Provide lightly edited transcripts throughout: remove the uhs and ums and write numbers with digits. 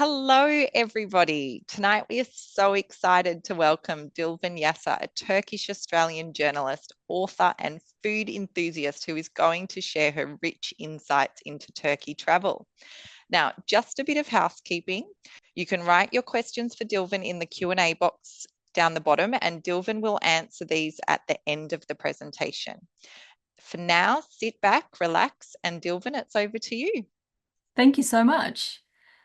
Hello, everybody. Tonight we are so excited to welcome Dilvin Yasa, a Turkish-Australian journalist, author, and food enthusiast who is going to share her rich insights into Turkey travel. Now, just a bit of housekeeping. You can write your questions for Dilvin in the Q&A box down the bottom, and Dilvin will answer these at the end of the presentation. For now, sit back, relax, and Dilvin, it's over to you. Thank you so much.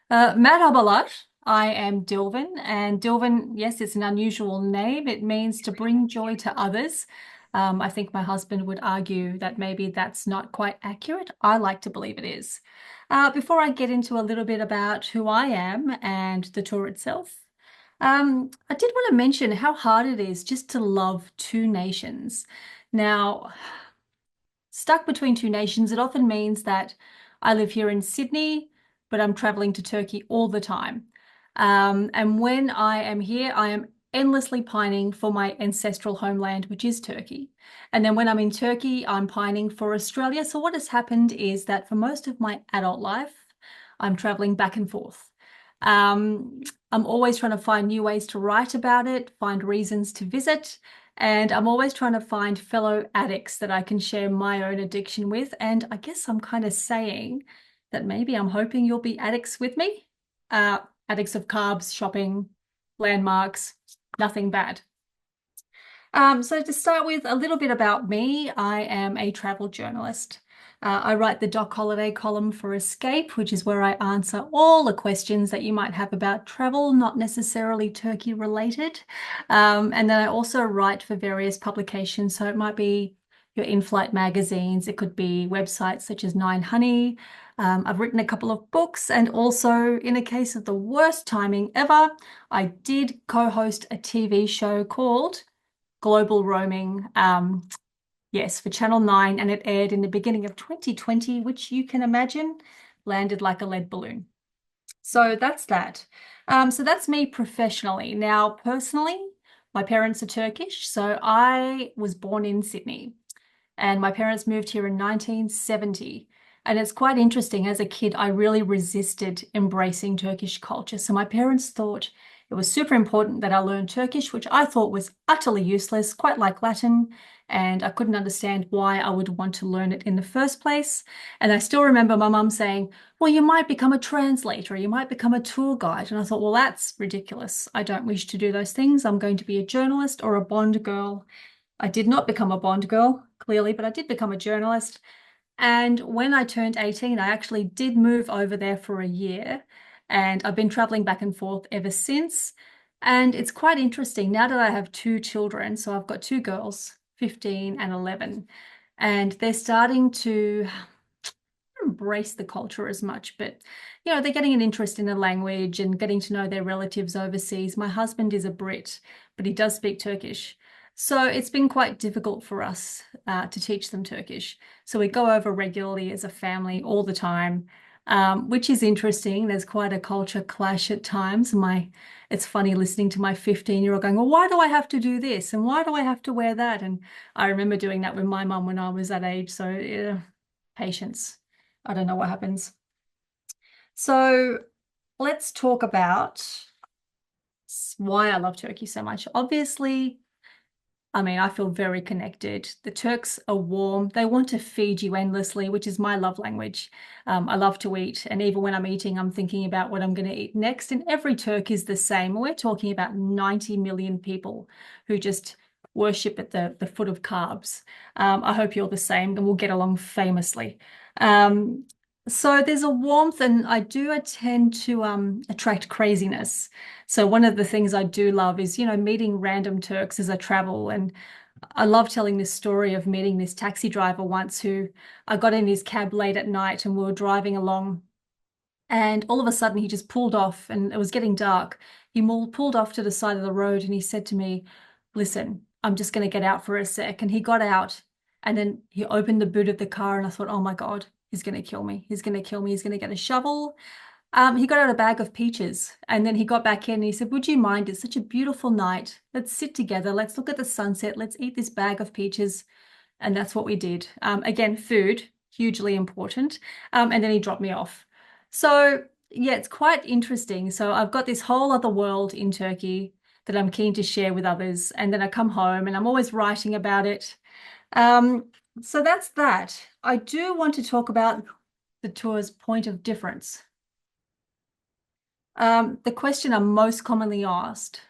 Merhabalar. I am Dilvin, and Dilvin, yes, it's an unusual name. It means to bring joy to others. I think my husband would argue that maybe that's not quite accurate. I like to believe it is. Before I get into a little bit about who I am and the tour itself, I did want to mention how hard it is just to love two nations. Now, stuck between two nations, it often means that I live here in Sydney, but I'm traveling to Turkey all the time. And when I am here, I am endlessly pining for my ancestral homeland, which is Turkey. And then when I'm in Turkey, I'm pining for Australia. So what has happened is that for most of my adult life, I'm traveling back and forth. Um, I'm always trying to find new ways to write about it, find reasons to visit. And I'm always trying to find fellow addicts that I can share my own addiction with. And I guess I'm kind of saying that maybe I'm hoping you'll be addicts with me. Uh, Addicts of carbs, shopping, landmarks, nothing bad. So to start with, a little bit about me. I am a travel journalist. I write the Doc Holiday column for Escape, which is where I answer all the questions that you might have about travel, not necessarily Turkey related. And then I also write for various publications. So it might be your in-flight magazines. It could be websites such as Nine Honey. I've written a couple of books, and also, in a case of the worst timing ever, I did co-host a TV show called Global Roaming, yes, for Channel 9, and it aired in the beginning of 2020, which you can imagine landed like a lead balloon. So that's that. So that's me professionally. Now, personally, my parents are Turkish, so I was born in Sydney, and my parents moved here in 1970. And it's quite interesting. As a kid, I really resisted embracing Turkish culture. So my parents thought it was super important that I learn Turkish, which I thought was utterly useless, quite like Latin. And I couldn't understand why I would want to learn it in the first place. And I still remember my mum saying, well, you might become a translator, you might become a tour guide. And I thought, well, that's ridiculous. I don't wish to do those things. I'm going to be a journalist or a Bond girl. I did not become a Bond girl, clearly, but I did become a journalist. And when I turned 18, I actually did move over there for a year. And I've been traveling back and forth ever since. And it's quite interesting now that I have two children. So I've got two girls, 15 and 11, and they're starting to embrace the culture as much, but they're getting an interest in the language and getting to know their relatives overseas. My husband is a Brit, but he does speak Turkish. So it's been quite difficult for us to teach them Turkish. So we go over regularly as a family all the time, which is interesting. There's quite a culture clash at times. It's funny listening to my 15-year-old going, well, why do I have to do this? And why do I have to wear that? And I remember doing that with my mum when I was that age. So patience. I don't know what happens. So let's talk about why I love Turkey so much. Obviously, I mean, I feel very connected. The Turks are warm. They want to feed you endlessly, which is my love language. I love to eat. And even when I'm eating, I'm thinking about what I'm going to eat next. And every Turk is the same. We're talking about 90 million people who just worship at the foot of carbs. I hope you're the same, and we'll get along famously. Um, so there's a warmth, and I do tend to attract craziness. So one of the things I do love is, meeting random Turks as I travel. And I love telling this story of meeting this taxi driver once who I got in his cab late at night and we were driving along. And all of a sudden he just pulled off and it was getting dark. He pulled off to the side of the road and he said to me, listen, I'm just going to get out for a sec. And he got out and then he opened the boot of the car and I thought, oh my God, he's going to kill me. He's going to kill me. He's going to get a shovel. He got out a bag of peaches and then he got back in and he said, would you mind? It's such a beautiful night. Let's sit together. Let's look at the sunset. Let's eat this bag of peaches. And that's what we did. Again, food, hugely important. And then he dropped me off. So Yeah, it's quite interesting. So I've got this whole other world in Turkey that I'm keen to share with others. And then I come home and I'm always writing about it. Um, so that's that. I do want to talk about the tour's point of difference. The question I'm most commonly asked.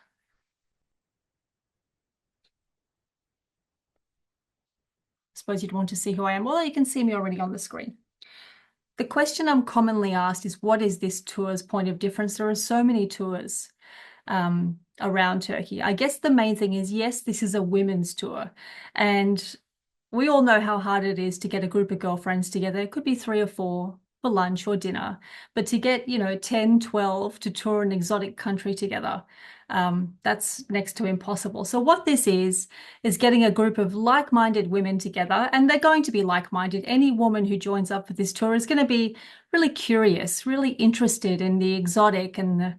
I suppose you'd want to see who I am. Well, you can see me already on the screen. The question I'm commonly asked is, what is this tour's point of difference? There are so many tours around Turkey. I guess the main thing is, yes, this is a women's tour. And we all know how hard it is to get a group of girlfriends together. It could be 3 or 4 for lunch or dinner, but to get, 10, 12 to tour an exotic country together, that's next to impossible. So what this is getting a group of like-minded women together, and they're going to be like-minded. Any woman who joins up for this tour is going to be really curious, really interested in the exotic and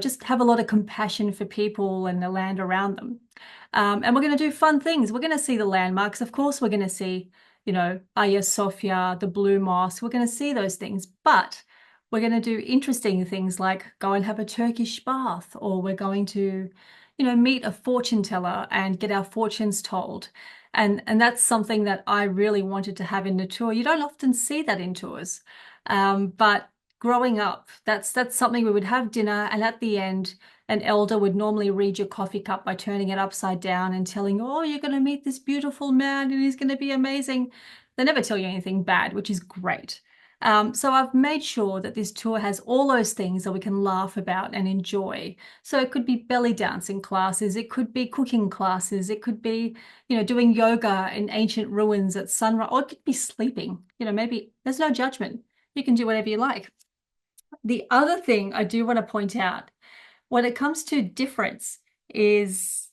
just have a lot of compassion for people and the land around them. And we're going to do fun things. We're going to see the landmarks. Of course, we're going to see, Hagia Sophia, the Blue Mosque. We're going to see those things, but we're going to do interesting things like go and have a Turkish bath, or we're going to, meet a fortune teller and get our fortunes told. And that's something that I really wanted to have in the tour. You don't often see that in tours. But growing up, that's something we would have dinner, and at the end, an elder would normally read your coffee cup by turning it upside down and telling you, oh, you're going to meet this beautiful man and he's going to be amazing. They never tell you anything bad, which is great. So I've made sure that this tour has all those things that we can laugh about and enjoy. So it could be belly dancing classes, it could be cooking classes, it could be, doing yoga in ancient ruins at sunrise, or it could be sleeping. Maybe there's no judgment. You can do whatever you like. The other thing I do want to point out when it comes to difference is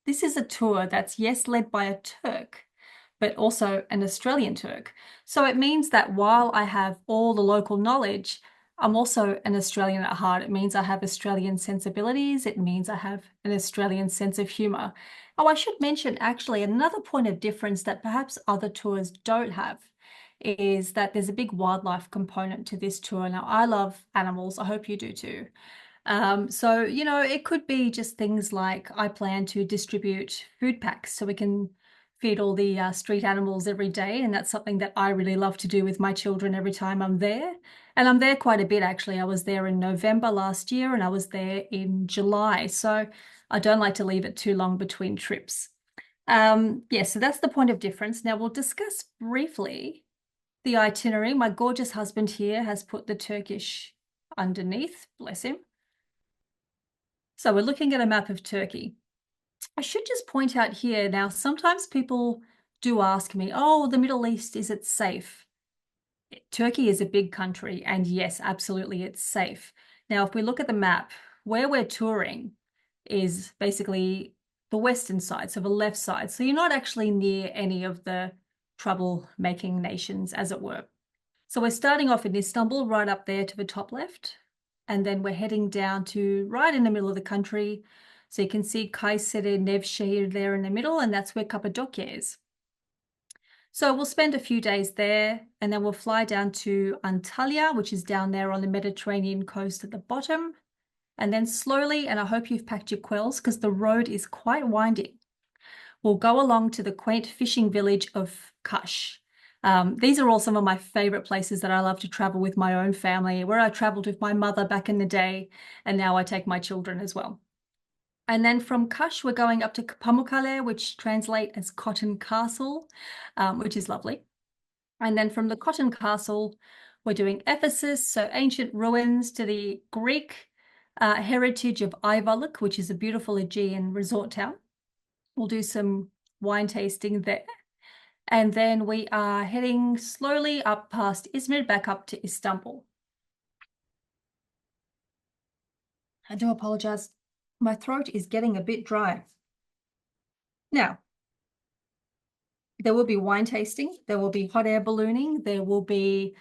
this is a tour that's, yes, led by a Turk, but also an Australian Turk. So it means that while I have all the local knowledge, I'm also an Australian at heart. It means I have Australian sensibilities. It means I have an Australian sense of humor. Oh, I should mention actually another point of difference that perhaps other tours don't have is that there's a big wildlife component to this tour. Now, I love animals. I hope you do too. So, it could be just things like I plan to distribute food packs so we can feed all the street animals every day. And that's something that I really love to do with my children every time I'm there. And I'm there quite a bit, actually. I was there in November last year and I was there in July. So I don't like to leave it too long between trips. Yeah, so that's the point of difference. Now we'll discuss briefly the itinerary. My gorgeous husband here has put the Turkish underneath, bless him. So we're looking at a map of Turkey. I should just point out here now, sometimes people do ask me, oh, the Middle East, is it safe? Turkey is a big country, and yes, absolutely, it's safe. Now, if we look at the map, where we're touring is basically the western side, so the left side. So you're not actually near any of the trouble-making nations, as it were. So we're starting off in Istanbul, right up there to the top left. And then we're heading down to right in the middle of the country. So you can see Kayseri, Nevşehir there in the middle, and that's where Cappadocia is. So we'll spend a few days there, and then we'll fly down to Antalya, which is down there on the Mediterranean coast at the bottom. And then slowly, and I hope you've packed your quills because the road is quite winding, we'll go along to the quaint fishing village of Kaş. These are all some of my favorite places that I love to travel with my own family, where I traveled with my mother back in the day, and now I take my children as well. And then from Kaş, we're going up to Pamukkale, which translate as Cotton Castle, which is lovely. And then from the Cotton Castle, we're doing Ephesus, so ancient ruins, to the Greek heritage of Ayvalık, which is a beautiful Aegean resort town. We'll do some wine tasting there. And then we are heading slowly up past Izmir, back up to Istanbul. I do apologize. My throat is getting a bit dry. Now, there will be wine tasting. There will be hot air ballooning. There will be,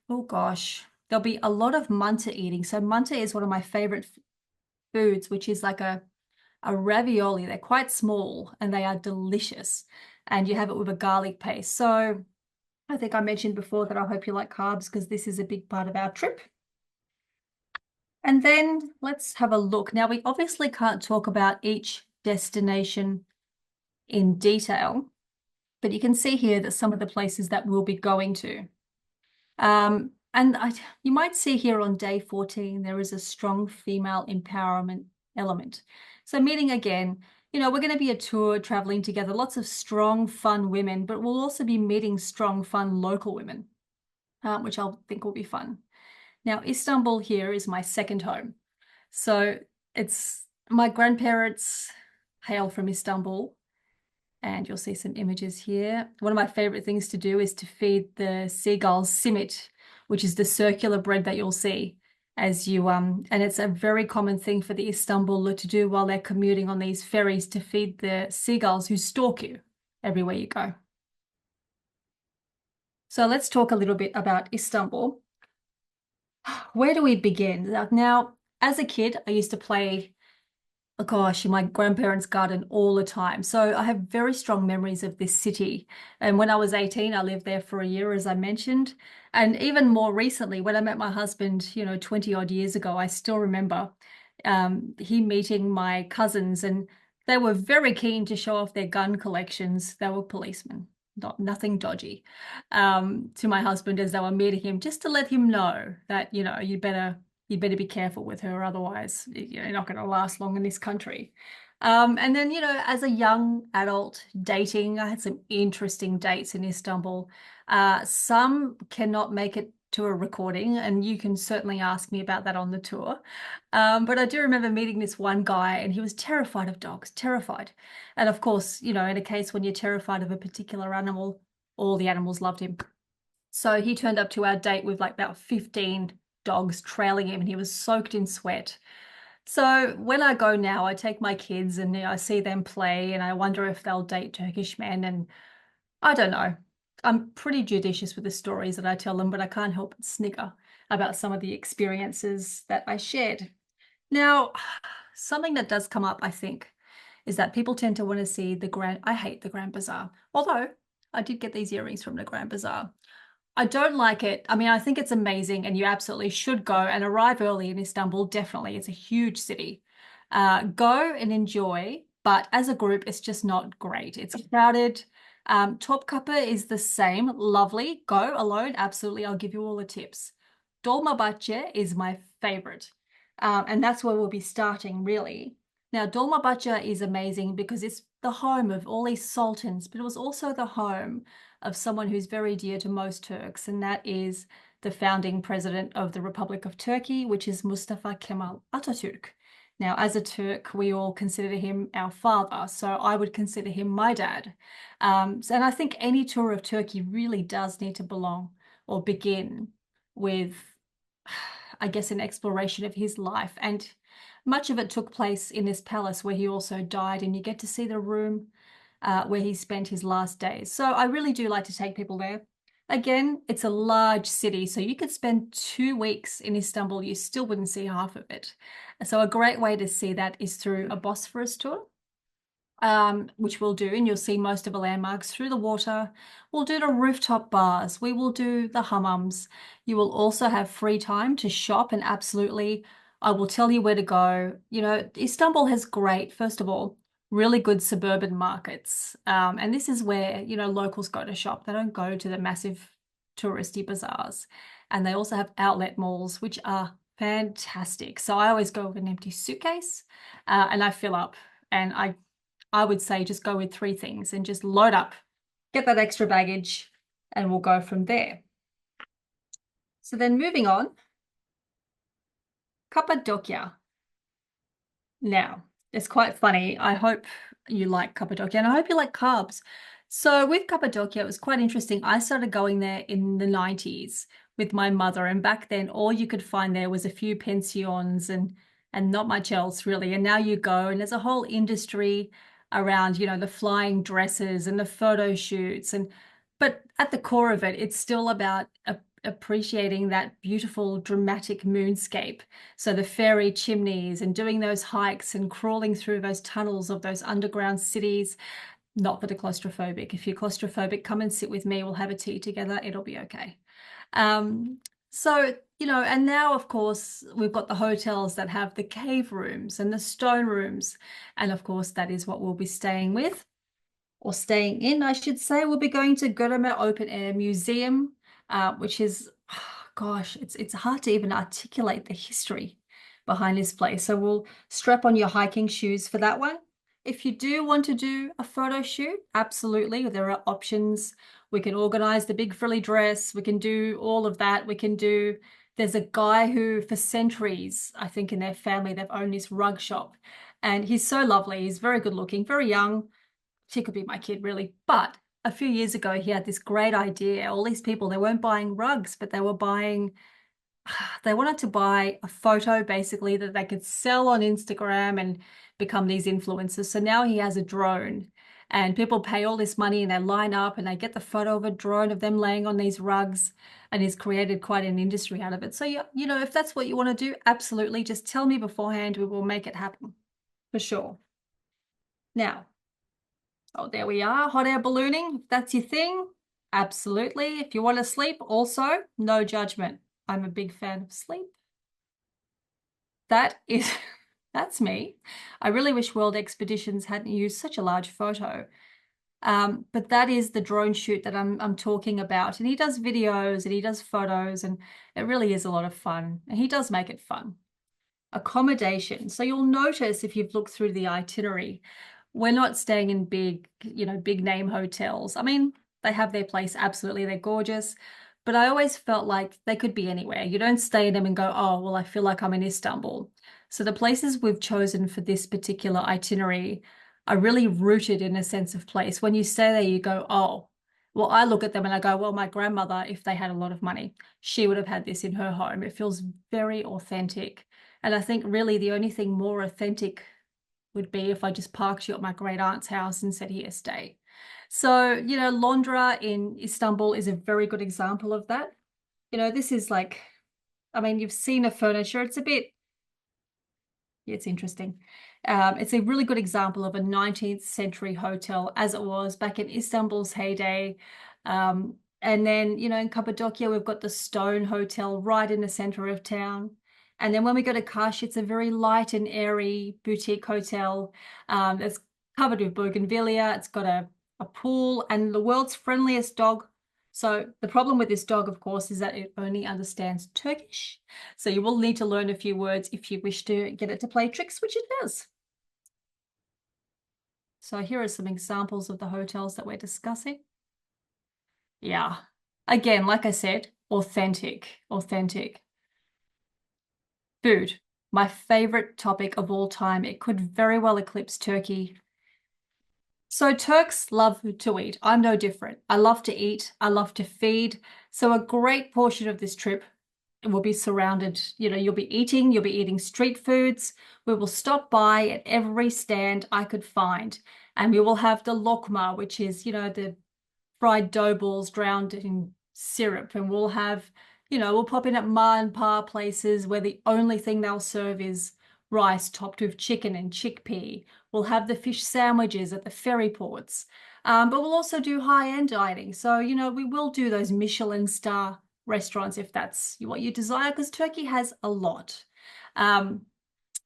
oh gosh, there'll be a lot of manta eating. So manta is one of my favorite foods, which is like a ravioli. They're quite small and they are delicious. And you have it with a garlic paste. So I think I mentioned before that I hope you like carbs because this is a big part of our trip. And then let's have a look. Now, we obviously can't talk about each destination in detail, but you can see here that some of the places that we'll be going to. You might see here on day 14, there is a strong female empowerment element. So meeting again, we're going to be a tour traveling together, lots of strong, fun women, but we'll also be meeting strong, fun local women, which I think will be fun. Now, Istanbul here is my second home. So it's my grandparents hail from Istanbul, and you'll see some images here. One of my favorite things to do is to feed the seagulls simit, which is the circular bread that you'll see as you and it's a very common thing for the Istanbuler to do while they're commuting on these ferries, to feed the seagulls who stalk you everywhere you go. So let's talk a little bit about Istanbul. Where do we begin? Now, as a kid, I used to play, oh gosh, in my grandparents' garden all the time. So I have very strong memories of this city. And when I was 18, I lived there for a year, as I mentioned. And even more recently, when I met my husband, 20 odd years ago, I still remember he meeting my cousins, and they were very keen to show off their gun collections. They were policemen, nothing dodgy, to my husband as they were meeting him, just to let him know that, you better be careful with her, otherwise you're not going to last long in this country. And then, as a young adult dating, I had some interesting dates in Istanbul. Some cannot make it to a recording, and you can certainly ask me about that on the tour. But I do remember meeting this one guy, and he was terrified of dogs, terrified. And of course, in a case when you're terrified of a particular animal, all the animals loved him. So he turned up to our date with like about 15 dogs trailing him, and he was soaked in sweat. So when I go now, I take my kids and I see them play, and I wonder if they'll date Turkish men. And I don't know. I'm pretty judicious with the stories that I tell them, but I can't help but snigger about some of the experiences that I shared. Now, something that does come up, I think, is that people tend to want to see I hate the Grand Bazaar, although I did get these earrings from the Grand Bazaar. I don't like it. I mean, I think it's amazing and you absolutely should go and arrive early in Istanbul. Definitely. It's a huge city. Go and enjoy, but as a group, it's just not great. It's crowded. Topkapi is the same. Lovely. Go alone. Absolutely. I'll give you all the tips. Dolmabahce is my favorite. And that's where we'll be starting, really. Now, Dolmabahce is amazing because it's the home of all these sultans, but it was also the home of someone who's very dear to most Turks, and that is the founding president of the Republic of Turkey, which is Mustafa Kemal Atatürk. Now, as a Turk, we all consider him our father, so I would consider him my dad. And I think any tour of Turkey really does need to belong or begin with, I guess, an exploration of his life. And much of it took place in this palace where he also died, and you get to see the room where he spent his last days. So I really do like to take people there. Again, it's a large city, so you could spend 2 weeks in Istanbul, you still wouldn't see half of it. So a great way to see that is through a Bosphorus tour, which we'll do, and you'll see most of the landmarks through the water. We'll do the rooftop bars. We will do the hammams. You will also have free time to shop, and absolutely, I will tell you where to go. Istanbul has great, first of all, really good suburban markets. And this is where, locals go to shop. They don't go to the massive touristy bazaars. And they also have outlet malls, which are fantastic. So I always go with an empty suitcase and I fill up. And I would say just go with 3 things and just load up, get that extra baggage, and we'll go from there. So then moving on, Cappadocia. Now, it's quite funny. I hope you like Cappadocia and I hope you like carbs. So with Cappadocia, it was quite interesting. I started going there in the 90s with my mother, and back then all you could find there was a few pensions and not much else really. And now you go and there's a whole industry around, the flying dresses and the photo shoots, but at the core of it, it's still about appreciating that beautiful dramatic moonscape. So the fairy chimneys and doing those hikes and crawling through those tunnels of those underground cities. Not for the claustrophobic. If you're claustrophobic, come and sit with me. We'll have a tea together. It'll be okay. So And now, of course, we've got the hotels that have the cave rooms and the stone rooms. And of course, that is what we'll be staying with, or staying in, I should say. We'll be going to Gotama Open Air Museum, which is, gosh, it's hard to even articulate the history behind this place. So we'll strap on your hiking shoes for that one. If you do want to do a photo shoot, absolutely, there are options. We can organize the big frilly dress. We can do all of that. There's a guy who, for centuries, I think in their family, they've owned this rug shop. And he's so lovely. He's very good looking, very young. She could be my kid, really. But a few years ago, he had this great idea. All these people, they weren't buying rugs, but they wanted to buy a photo basically that they could sell on Instagram and become these influencers. So now he has a drone, and people pay all this money and they line up and they get the photo of a drone of them laying on these rugs, and he's created quite an industry out of it. So, if that's what you want to do, absolutely. Just tell me beforehand. We will make it happen for sure. Now, oh, there we are. Hot air ballooning. If that's your thing, absolutely. If you want to sleep, also, no judgment. I'm a big fan of sleep. That's me. I really wish World Expeditions hadn't used such a large photo. But that is the drone shoot that I'm talking about. And he does videos and he does photos, and it really is a lot of fun. And he does make it fun. Accommodation. So you'll notice if you've looked through the itinerary, we're not staying in big name hotels. I mean, they have their place, absolutely, they're gorgeous, but I always felt like they could be anywhere. You don't stay in them and go, oh, well, I feel like I'm in Istanbul. So the places we've chosen for this particular itinerary are really rooted in a sense of place. When you stay there, you go, oh, well, I look at them and I go, well, my grandmother, if they had a lot of money, she would have had this in her home. It feels very authentic. And I think really the only thing more authentic would be if I just parked you at my great aunt's house and said, here, stay. So, Londra in Istanbul is a very good example of that. This is like, I mean, you've seen the furniture. It's interesting. It's a really good example of a 19th century hotel as it was back in Istanbul's heyday. And then, in Cappadocia, we've got the Stone Hotel right in the center of town. And then when we go to Kash, it's a very light and airy boutique hotel. It's covered with bougainvillea. It's got a pool and the world's friendliest dog. So the problem with this dog, of course, is that it only understands Turkish. So you will need to learn a few words if you wish to get it to play tricks, which it does. So here are some examples of the hotels that we're discussing. Yeah. Again, like I said, authentic. Food, my favorite topic of all time. It could very well eclipse Turkey. So Turks love to eat. I'm no different. I love to eat. I love to feed. So a great portion of this trip will be surrounded, you'll be eating street foods. We will stop by at every stand I could find. And we will have the lokma, which is, the fried dough balls drowned in syrup. And we'll pop in at ma and pa places where the only thing they'll serve is rice topped with chicken and chickpea. We'll have the fish sandwiches at the ferry ports. But we'll also do high-end dining. So, we will do those Michelin star restaurants if that's what you desire, because Turkey has a lot.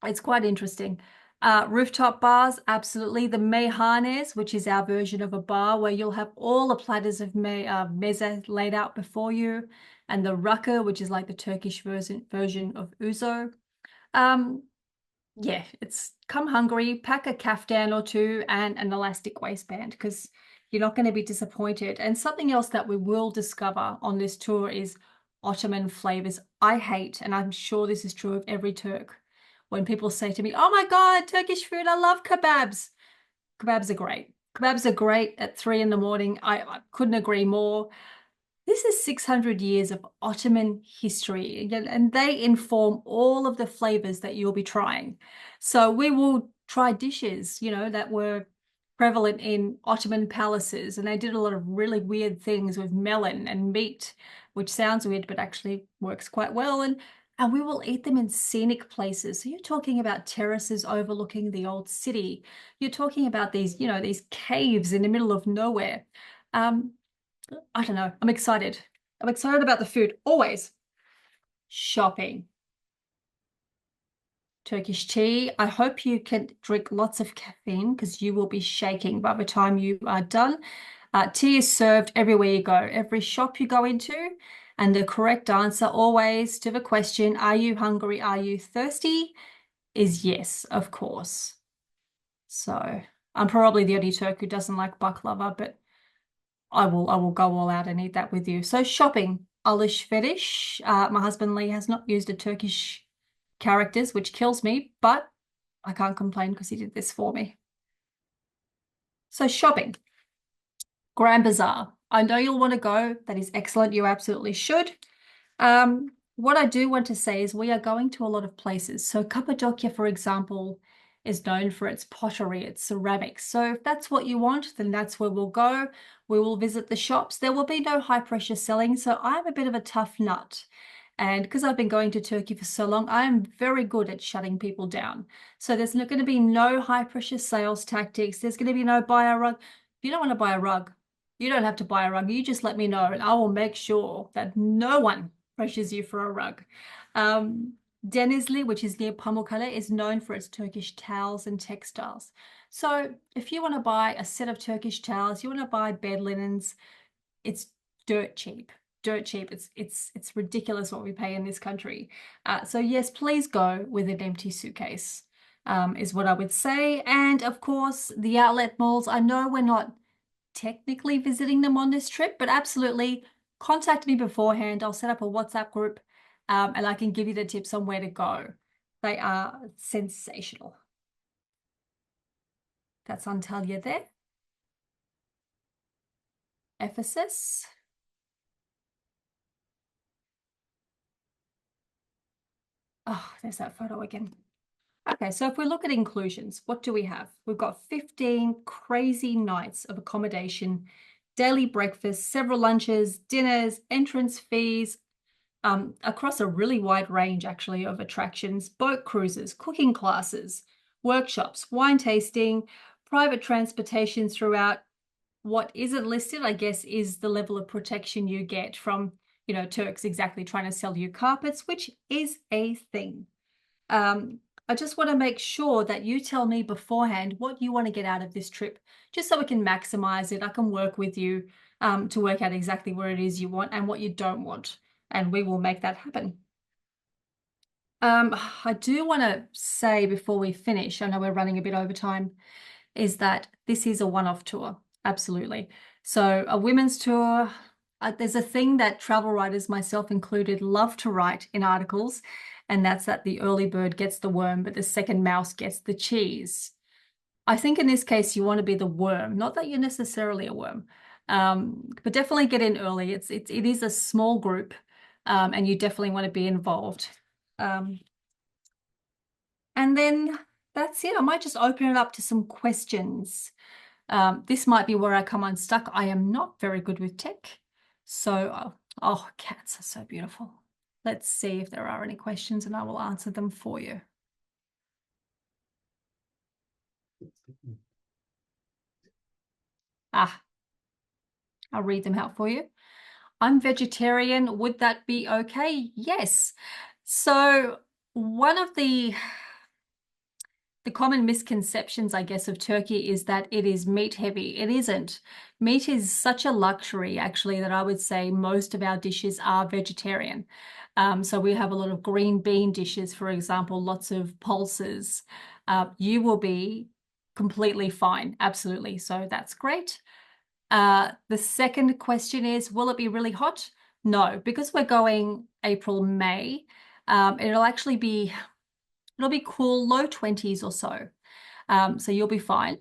It's quite interesting. Rooftop bars, absolutely. The meyhanes, which is our version of a bar where you'll have all the platters of meze laid out before you, and the rakı, which is like the Turkish version of ouzo. Yeah, it's come hungry, pack a kaftan or two and an elastic waistband, because you're not going to be disappointed. And something else that we will discover on this tour is Ottoman flavors. I hate, and I'm sure this is true of every Turk, when people say to me, oh my God, Turkish food, I love kebabs. Kebabs are great. Kebabs are great at 3 in the morning. I couldn't agree more. This is 600 years of Ottoman history, and they inform all of the flavors that you'll be trying. So we will try dishes, that were prevalent in Ottoman palaces, and they did a lot of really weird things with melon and meat, which sounds weird, but actually works quite well. And we will eat them in scenic places. So you're talking about terraces overlooking the old city. You're talking about these, these caves in the middle of nowhere. I don't know. I'm excited. I'm excited about the food, always. Shopping. Turkish tea. I hope you can drink lots of caffeine because you will be shaking by the time you are done. Tea is served everywhere you go, every shop you go into. And the correct answer always to the question, are you hungry? Are you thirsty? Is yes, of course. So I'm probably the only Turk who doesn't like baklava, but I will go all out and eat that with you. So shopping, alışveriş. My husband Lee has not used a Turkish characters, which kills me, but I can't complain because he did this for me. So shopping, Grand Bazaar. I know you'll want to go. That is excellent. You absolutely should. What I do want to say is we are going to a lot of places. So Cappadocia, for example, is known for its pottery, its ceramics. So if that's what you want, then that's where we'll go. We will visit the shops. There will be no high pressure selling. So I'm a bit of a tough nut. And because I've been going to Turkey for so long, I am very good at shutting people down. So there's not going to be no high pressure sales tactics. There's going to be no buy a rug. If you don't want to buy a rug, you don't have to buy a rug. You just let me know and I will make sure that no one pressures you for a rug. Denizli, which is near Pamukkale, is known for its Turkish towels and textiles. So if you want to buy a set of Turkish towels, you want to buy bed linens, it's dirt cheap. Dirt cheap. It's ridiculous what we pay in this country. So yes, please go with an empty suitcase, is what I would say. And of course, the outlet malls. I know we're not technically visiting them on this trip, but absolutely contact me beforehand. I'll set up a WhatsApp group, and I can give you the tips on where to go. They are sensational. That's Antalya there. Ephesus. Oh, there's that photo again. Okay, so if we look at inclusions, what do we have? We've got 15 crazy nights of accommodation, daily breakfast, several lunches, dinners, entrance fees, across a really wide range actually of attractions, boat cruises, cooking classes, workshops, wine tasting, private transportation throughout. What isn't listed, I guess, is the level of protection you get from, Turks exactly trying to sell you carpets, which is a thing. I just want to make sure that you tell me beforehand what you want to get out of this trip, just so we can maximize it. I can work with you to work out exactly where it is you want and what you don't want, and we will make that happen. I do want to say before we finish, I know we're running a bit over time, is that this is a one-off tour. Absolutely. So a women's tour, there's a thing that travel writers, myself included, love to write in articles, and that's that the early bird gets the worm, but the second mouse gets the cheese. I think in this case, you want to be the worm, not that you're necessarily a worm, but definitely get in early. It is a small group, and you definitely want to be involved. And then that's it. I might just open it up to some questions. This might be where I come unstuck. I am not very good with tech. So, oh, cats are so beautiful. Let's see if there are any questions and I will answer them for you. I'll read them out for you. I'm vegetarian. Would that be okay? Yes. So one of the common misconceptions, I guess, of Turkey is that it is meat heavy. It isn't. Meat is such a luxury, actually, that I would say most of our dishes are vegetarian. So we have a lot of green bean dishes, for example, lots of pulses. You will be completely fine. Absolutely. So that's great. The second question is, will it be really hot? No, because we're going April, May, it'll be cool, low 20s or so. So you'll be fine.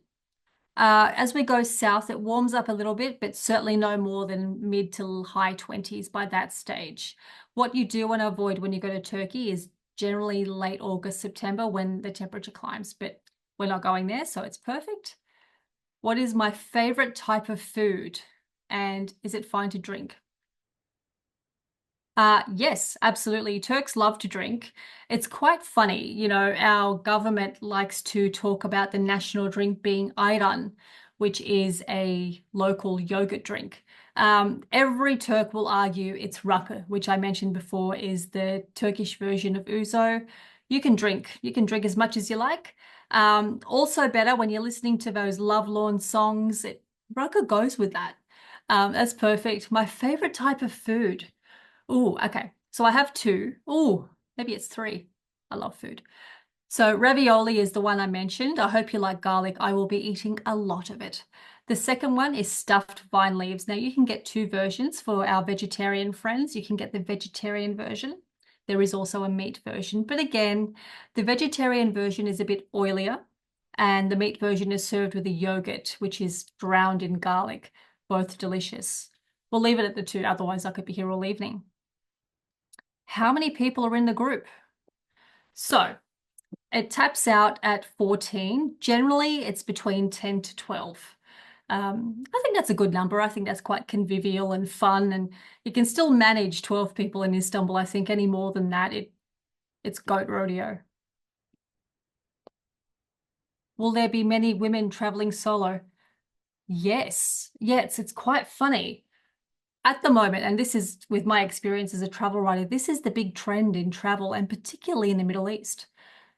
As we go south, it warms up a little bit, but certainly no more than mid to high 20s by that stage. What you do want to avoid when you go to Turkey is generally late August, September when the temperature climbs, but we're not going there, so it's perfect. What is my favorite type of food? And is it fine to drink? Yes, absolutely. Turks love to drink. It's quite funny, our government likes to talk about the national drink being ayran, which is a local yogurt drink. Every Turk will argue it's rakı, which I mentioned before is the Turkish version of ouzo. You can drink as much as you like. Also better when you're listening to those lovelorn songs. Rakı goes with that. That's perfect. My favorite type of food. Oh, okay. So I have two. Oh, maybe it's three. I love food. So ravioli is the one I mentioned. I hope you like garlic. I will be eating a lot of it. The second one is stuffed vine leaves. Now you can get two versions for our vegetarian friends. You can get the vegetarian version. There is also a meat version, but again, the vegetarian version is a bit oilier and the meat version is served with a yogurt, which is drowned in garlic. Both delicious. We'll leave it at the two, otherwise I could be here all evening. How many people are in the group? So it taps out at 14. Generally, it's between 10 to 12. I think that's a good number. I think that's quite convivial and fun, and you can still manage 12 people in Istanbul. I think any more than that, it's goat rodeo. Will there be many women traveling solo? Yes, it's quite funny. At the moment, and this is with my experience as a travel writer, this is the big trend in travel, and particularly in the Middle East.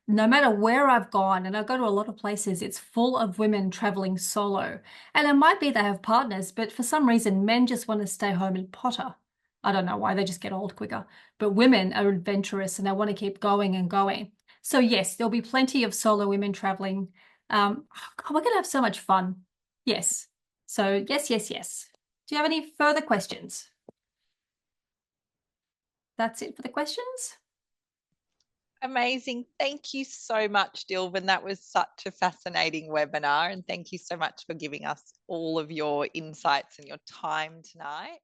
No matter where I've gone, and I go to a lot of places, it's full of women traveling solo. And it might be they have partners, but for some reason, men just want to stay home and potter. I don't know why, they just get old quicker. But women are adventurous and they want to keep going and going. So yes, there'll be plenty of solo women traveling. God, we're going to have so much fun. Yes. So yes. Do you have any further questions? That's it for the questions. Amazing. Thank you so much, Dilvin. That was such a fascinating webinar. And thank you so much for giving us all of your insights and your time tonight.